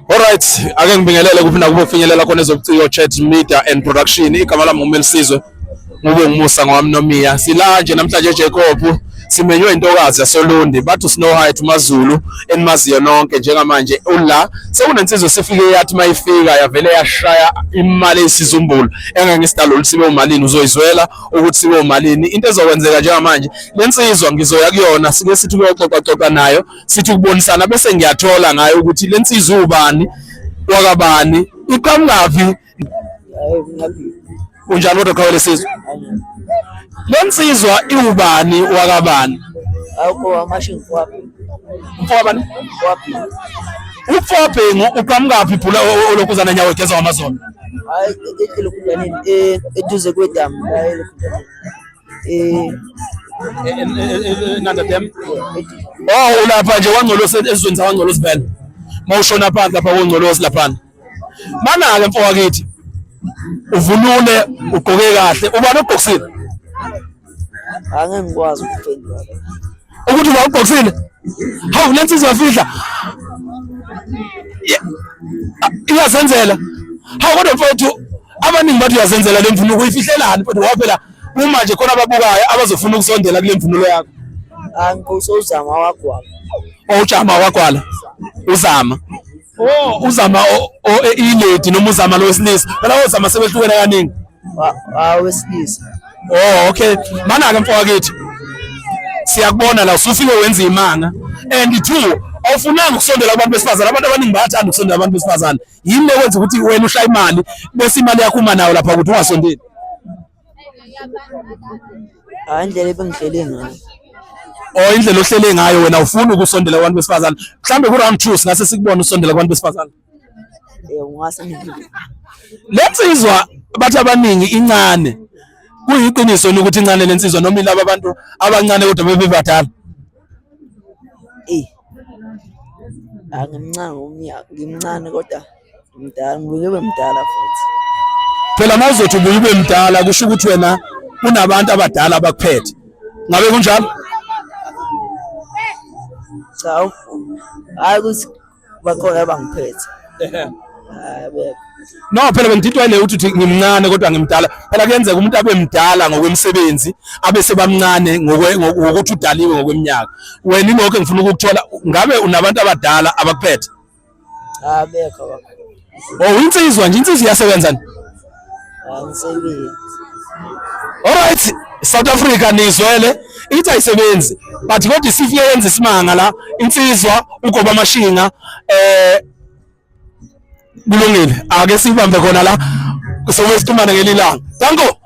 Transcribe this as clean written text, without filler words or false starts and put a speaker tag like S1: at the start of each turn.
S1: Alright, ake ngibingelele kuphinda kube finyelela khona ezobuciko chat media and production. Igama lami nguMelisizwe. Ngube ngumusa ngwamnomiya. Sila nje namhlanje Jacob simenywe intokazi yaSolundi. Bathu Snow White uMaZulu enimaziyo nonke njengamanje ula. Sekunensizwe sifike yathi mayifika yavele yashaya imali esizumbulu. Engangisidalo sibe umalini uzoyizwela ukuthi sibe umalini. Into ezokwenzeka njengamanje lensizwa ngizoya kuyona sike sithi kuyoxoxa nayo sithi ukubonisana bese ngiyathola ngayo ukuthi lensizwa ubani wakabani iqhamukapi unjani kodwa khawele sizwe lensizwa iubani wakabani
S2: Ako amasho ngwapi
S1: mfowabani
S2: wapi
S1: uFobhengu uqhamukapi phula olokuzana nyawo egeza wamazolo
S2: hayi elokudanini eduze kwedamu la elokudanini
S1: nanda dem ulapha nje wangcolosi ezweni zawangcolosi vele mawushona phansi lapha wongcolosi lapha mana ke mfowakithi uvunule ugqoke kahle ubani ugqoksile
S2: angeke ngikwazi ukuphendula
S1: ukuthi uba ugqoksile hawu lensizwa yafihla iyazenzela hawu kodwa mfowethu abaningi bathi uyazenzela le mvunulo uyifihlelani kodwa waphela uma nje khona ababukayo abazofuna ukusondela kule mvunulo yakho
S2: angikho uzama wagwala
S1: ujama wagwala uzama uzama ilady noma uzama lowesilisa phela uzama sebehlukene kaningi
S2: wesilisa
S1: okay mana ke mfowakithi siyakubona la usufike wenza imanga and two awufunanga ukusondela kubantu besifazana abantu abaningi bayathanda ukusondela abantu besifazana yini lekwenza ukuthi wena ushaya imali bese imali yakho uma nayo lapha ukuthi ungasondeli
S2: indlela ebengihlele ngayo
S1: indlela ohlele ngayo wena ufuna ukusondela kubantu besifazana mhlambe ku round 2 singase sikubone usondela kubantu besifazana
S2: ungase ngidlule
S1: lensizwa bathi abaningi incane kuyiqiniso ukuthi incane lensizwa noma ilabo abantu abancane kodwa bebebadala
S2: angimncane umnyaka ngimncane kodwa ngimdala ngibukebe mdala futhi
S1: phela mawuzothi ube mdala kusho ukuthi wena kunabantu abadala abakuphethe ngabe kunjalo
S2: cha ukuthi bakhona abangiphethe
S1: no phela bengididwele ukuthi ngimncane kodwa ngimdala phela kuyenzeka umuntu abe mdala ngokwemsebenzi abe sebamncane ngokuthi udaliwe ngokweminyaka wena inokho ngifuna ukukuthola ngabe unabantu abadala abakuphethe
S2: bekho
S1: insizwa nje insizwa iyasebenza
S2: angisebenzi
S1: alright South Africa nizwele ithi ayisebenzi but kodwa isifike yenza isimanga la insizwa ugoba amashinga kulungile ake sibambe khona la sokwesitumane ngelilanga danko